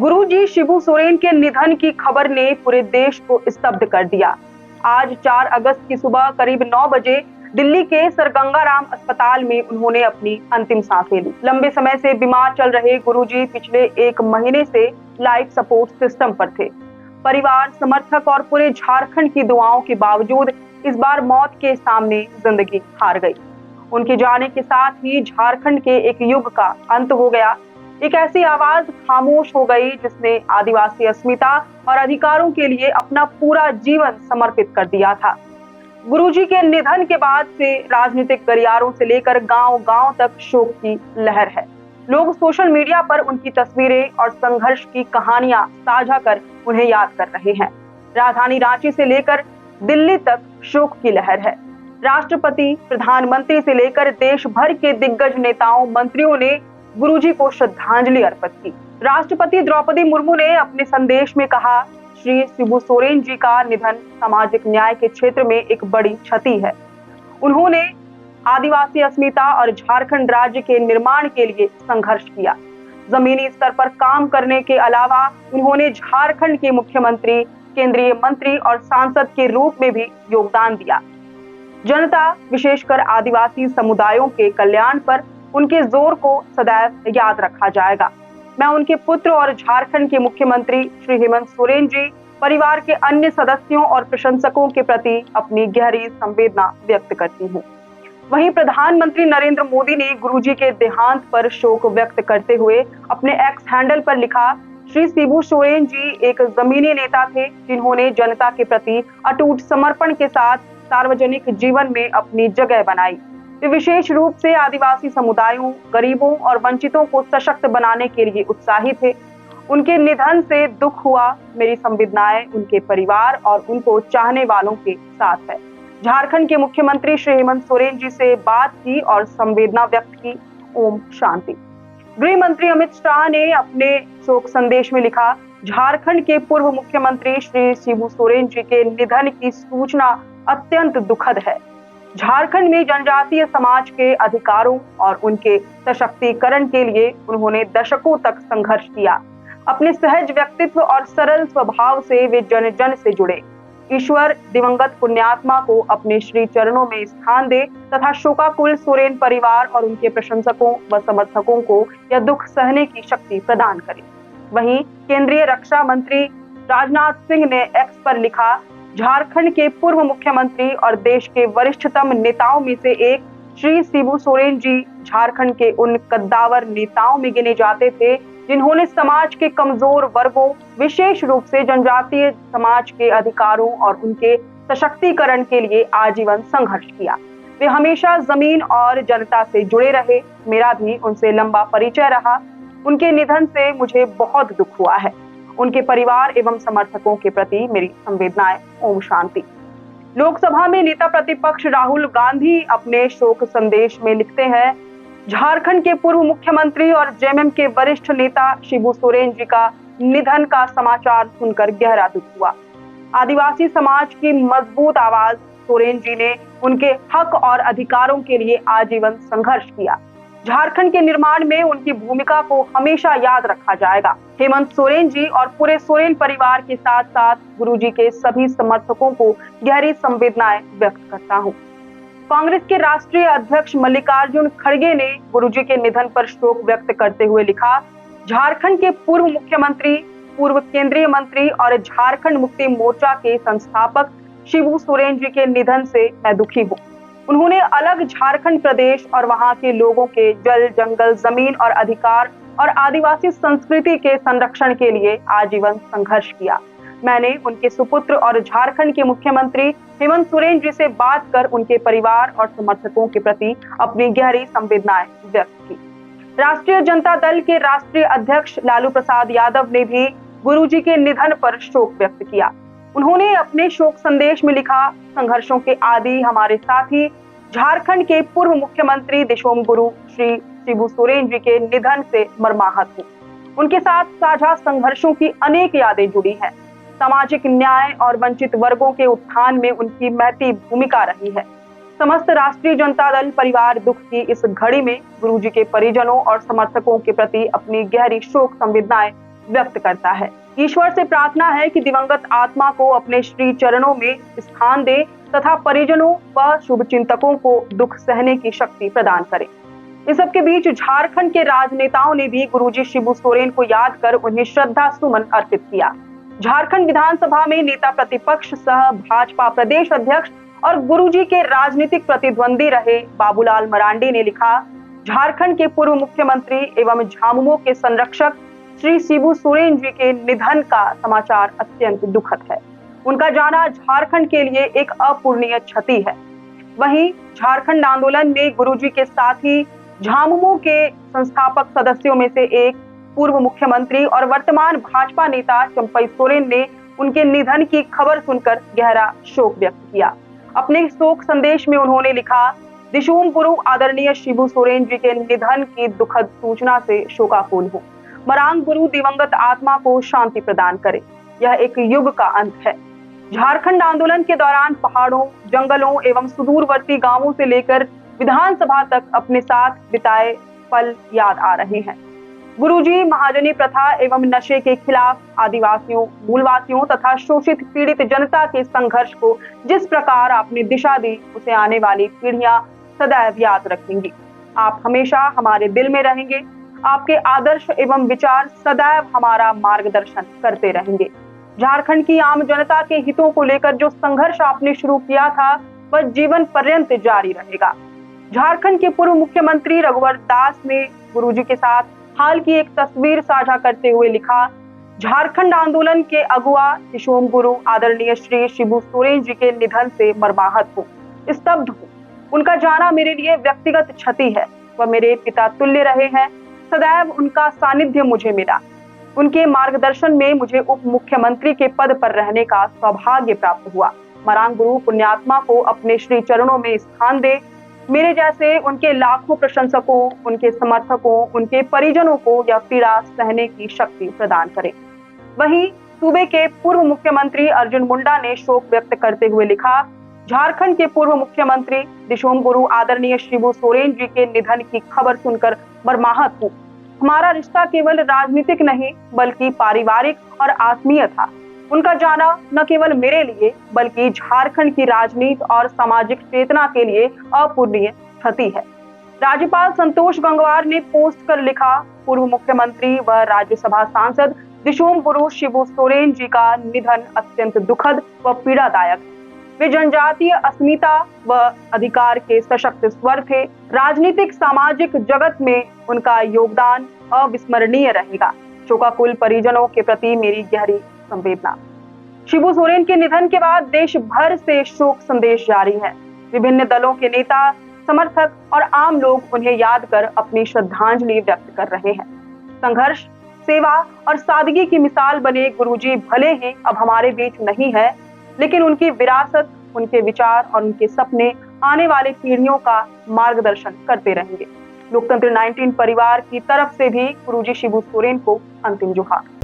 गुरुजी शिबू सोरेन के निधन की खबर ने पूरे देश को स्तब्ध कर दिया। आज 4 अगस्त की सुबह करीब 9 बजे दिल्ली के सर गंगा राम अस्पताल में उन्होंने अपनी अंतिम सांसें ली। लंबे समय से बीमार चल रहे गुरुजी पिछले 1 महीने से लाइफ सपोर्ट सिस्टम पर थे। परिवार, समर्थक और पूरे झारखंड की दुआओं के बावजूद इस बार मौत के सामने जिंदगी हार गई। उनके जाने के साथ ही झारखंड के एक युग का अंत हो गया। एक ऐसी आवाज खामोश हो गई जिसने आदिवासी अस्मिता और अधिकारों के लिए अपना पूरा जीवन समर्पित कर दिया था। गुरुजी के निधन के बाद से राजनीतिक गलियारों से लेकर गांव-गांव तक शोक की लहर है। लोग सोशल मीडिया पर उनकी तस्वीरें और संघर्ष की कहानियां साझा कर उन्हें याद कर रहे हैं। राजधानी रांची से लेकर दिल्ली तक शोक की लहर है। राष्ट्रपति, प्रधानमंत्री से लेकर देश भर के दिग्गज नेताओं, मंत्रियों ने गुरुजी को श्रद्धांजलि अर्पित की। राष्ट्रपति द्रौपदी मुर्मू ने अपने संदेश में कहा, श्री शिबू सोरेन जी का निधन सामाजिक न्याय के क्षेत्र में एक बड़ी क्षति है। उन्होंने आदिवासी अस्मिता और झारखंड राज्य के निर्माण के लिए संघर्ष किया। जमीनी स्तर पर काम करने के अलावा उन्होंने झारखंड के मुख्यमंत्री, केंद्रीय मंत्री और सांसद के रूप में भी योगदान दिया। जनता, विशेषकर आदिवासी समुदायों के कल्याण पर उनके जोर को सदैव याद रखा जाएगा। मैं उनके पुत्र और झारखंड के मुख्यमंत्री श्री हेमंत सोरेन जी, परिवार के अन्य सदस्यों और प्रशंसकों के प्रति अपनी गहरी संवेदना व्यक्त करती हूँ। वहीं प्रधानमंत्री नरेंद्र मोदी ने गुरुजी के देहांत पर शोक व्यक्त करते हुए अपने एक्स हैंडल पर लिखा, श्री शिबू सोरेन जी एक जमीनी नेता थे जिन्होंने जनता के प्रति अटूट समर्पण के साथ सार्वजनिक जीवन में अपनी जगह बनाई। वे विशेष रूप से आदिवासी समुदायों, गरीबों और वंचितों को सशक्त बनाने के लिए उत्साही थे। उनके निधन से दुख हुआ। मेरी संवेदनाएं उनके परिवार और उनको चाहने वालों के साथ है। झारखंड के मुख्यमंत्री श्री हेमंत सोरेन जी से बात की और संवेदना व्यक्त की। ओम शांति। गृह मंत्री अमित शाह ने अपने शोक संदेश में लिखा, झारखंड के पूर्व मुख्यमंत्री श्री शिबू सोरेन जी के निधन की सूचना अत्यंत दुखद है। झारखंड में जनजातीय समाज के अधिकारों और उनके सशक्तिकरण के लिए उन्होंने दशकों तक संघर्ष किया। अपने सहज व्यक्तित्व और सरल स्वभाव से वे जन जन से जुड़े। ईश्वर दिवंगत पुण्यात्मा को अपने श्री चरणों में स्थान दे तथा शोकाकुल सोरेन परिवार और उनके प्रशंसकों व समर्थकों को यह दुख सहने की शक्ति प्रदान करे। वहीं केंद्रीय रक्षा मंत्री राजनाथ सिंह ने एक्स पर लिखा, झारखंड के पूर्व मुख्यमंत्री और देश के वरिष्ठतम नेताओं में से एक श्री शिबू सोरेन जी झारखंड के उन कद्दावर नेताओं में गिने जाते थे जिन्होंने समाज के कमजोर वर्गों, विशेष रूप से जनजातीय समाज के अधिकारों और उनके सशक्तिकरण के लिए आजीवन संघर्ष किया। वे हमेशा जमीन और जनता से जुड़े रहे। मेरा भी उनसे लंबा परिचय रहा। उनके निधन से मुझे बहुत दुख हुआ है। उनके परिवार एवं समर्थकों के प्रति मेरी संवेदनाएं। ओम शांति। लोकसभा में नेता प्रतिपक्ष राहुल गांधी अपने शोक संदेश में लिखते हैं, झारखंड के पूर्व मुख्यमंत्री और जेएमएम के वरिष्ठ नेता शिबू सोरेन जी का निधन का समाचार सुनकर गहरा दुख हुआ। आदिवासी समाज की मजबूत आवाज सोरेन जी ने उनके हक और अधिकारों के लिए आजीवन संघर्ष किया। झारखंड के निर्माण में उनकी भूमिका को हमेशा याद रखा जाएगा। हेमंत सोरेन जी और पूरे सोरेन परिवार के साथ साथ गुरुजी के सभी समर्थकों को गहरी संवेदनाएं व्यक्त करता हूँ। कांग्रेस के राष्ट्रीय अध्यक्ष मल्लिकार्जुन खड़गे ने गुरुजी के निधन पर शोक व्यक्त करते हुए लिखा, झारखंड के पूर्व मुख्यमंत्री, पूर्व केंद्रीय मंत्री और झारखंड मुक्ति मोर्चा के संस्थापक शिबू सोरेन जी के निधन से मैं दुखी हूँ। उन्होंने अलग झारखंड प्रदेश और वहां के लोगों के जल, जंगल, जमीन और अधिकार और आदिवासी संस्कृति के संरक्षण के लिए आजीवन संघर्ष किया। मैंने उनके सुपुत्र और झारखंड के मुख्यमंत्री हेमंत सोरेन जी से बात कर उनके परिवार और समर्थकों के प्रति अपनी गहरी संवेदनाएं व्यक्त की। राष्ट्रीय जनता दल के राष्ट्रीय अध्यक्ष लालू प्रसाद यादव ने भी गुरुजी के निधन पर शोक व्यक्त किया। उन्होंने अपने शोक संदेश में लिखा, संघर्षों के आदि हमारे साथी झारखंड के पूर्व मुख्यमंत्री दिशोम गुरु श्री शिबू सोरेन जी के निधन से मर्माहत हूँ। उनके साथ साझा संघर्षों की अनेक यादें जुड़ी हैं। सामाजिक न्याय और वंचित वर्गों के उत्थान में उनकी महती भूमिका रही है। समस्त राष्ट्रीय जनता दल परिवार दुख की इस घड़ी में गुरुजी के परिजनों और समर्थकों के प्रति अपनी गहरी शोक संवेदनाएं व्यक्त करता है। ईश्वर से प्रार्थना है कि दिवंगत आत्मा को अपने श्री चरणों में स्थान दे तथा परिजनों व शुभचिंतकों को दुख सहने की शक्ति प्रदान करे। इस सब के बीच झारखंड के राजनेताओं ने भी गुरुजी शिबू सोरेन को याद कर उन्हें श्रद्धा सुमन अर्पित किया। झारखंड विधानसभा में नेता प्रतिपक्ष सह भाजपा प्रदेश अध्यक्ष और गुरुजी के राजनीतिक प्रतिद्वंदी रहे बाबूलाल मरांडी ने लिखा, झारखंड के पूर्व मुख्यमंत्री एवं झामुमो के संरक्षक श्री शिबू सोरेन जी के निधन का समाचार अत्यंत दुखद है। उनका जाना झारखंड के लिए एक अपूरणीय क्षति है। वहीं झारखंड आंदोलन में गुरुजी के साथ ही झामुमो के संस्थापक सदस्यों में से एक पूर्व मुख्यमंत्री और वर्तमान भाजपा नेता चंपई सोरेन ने उनके निधन की खबर सुनकर गहरा शोक व्यक्त किया। अपने शोक संदेश में उन्होंने लिखा, दिशूम गुरु आदरणीय शिबू सोरेन जी के निधन की दुखद सूचना से शोकाकुल हूँ। मरांग गुरु दिवंगत आत्मा को शांति प्रदान करे। यह एक युग का अंत है। झारखंड आंदोलन के दौरान पहाड़ों, जंगलों एवं सुदूरवर्ती गांवों से लेकर विधानसभा तक अपने साथ बिताए पल याद आ रहे हैं। गुरुजी महाजनी प्रथा एवं नशे के खिलाफ आदिवासियों, मूलवासियों तथा शोषित पीड़ित जनता के संघर्ष को जिस प्रकार आपने दिशा दी, उसे आने वाली पीढ़ियां सदैव याद रखेंगी। आप हमेशा हमारे दिल में रहेंगे। आपके आदर्श एवं विचार सदैव हमारा मार्गदर्शन करते रहेंगे। झारखंड की आम जनता के हितों को लेकर जो संघर्ष आपने शुरू किया था, वह जीवन पर्यंत जारी रहेगा। झारखंड के पूर्व मुख्यमंत्री रघुवर दास ने गुरुजी के साथ हाल की एक तस्वीर साझा करते हुए लिखा, झारखंड आंदोलन के अगुआ दिशूम गुरु आदरणीय श्री शिबू सोरेन जी के निधन से मर्माहत हूँ, स्तब्ध हूँ। उनका जाना मेरे लिए व्यक्तिगत क्षति है। वह मेरे पिता तुल्य रहे हैं। सदैव उनका सानिध्य मुझे मिला। उनके मार्गदर्शन में मुझे उप मुख्यमंत्री के पद पर रहने का सौभाग्य प्राप्त हुआ। मरांग गुरु पुण्यात्मा को अपने श्री चरणों में स्थान दे। मेरे जैसे उनके लाखों प्रशंसकों, उनके समर्थकों, उनके परिजनों को यह पीड़ा सहने की शक्ति प्रदान करे। वहीं सूबे के पूर्व मुख्यमंत्री अर्जुन मुंडा ने शोक व्यक्त करते हुए लिखा, झारखंड के पूर्व मुख्यमंत्री दिशूम गुरु आदरणीय शिबू सोरेन जी के निधन की खबर सुनकर मर्माहत हूँ। हमारा रिश्ता केवल राजनीतिक नहीं बल्कि पारिवारिक और आत्मीय था। उनका जाना न केवल मेरे लिए बल्कि झारखंड की राजनीति और सामाजिक चेतना के लिए अपूरणीय क्षति है। राज्यपाल संतोष गंगवार ने पोस्ट कर लिखा, पूर्व मुख्यमंत्री व राज्यसभा सांसद दिशूम गुरु शिबू सोरेन जी का निधन अत्यंत दुखद व पीड़ादायक है। वे जनजातीय अस्मिता व अधिकार के सशक्त स्वर थे। राजनीतिक सामाजिक जगत में उनका योगदान अविस्मरणीय रहेगा। शोकाकुल परिजनों के प्रति मेरी गहरी संवेदना। शिबू सोरेन के निधन के बाद देश भर से शोक संदेश जारी है। विभिन्न दलों के नेता, समर्थक और आम लोग उन्हें याद कर अपनी श्रद्धांजलि व्यक्त कर रहे हैं। संघर्ष, सेवा और सादगी की मिसाल बने गुरुजी भले ही अब हमारे बीच नहीं है, लेकिन उनकी विरासत, उनके विचार और उनके सपने आने वाली पीढ़ियों का मार्गदर्शन करते रहेंगे। लोकतंत्र 19 परिवार की तरफ से भी गुरुजी शिबू सोरेन को अंतिम जोहार।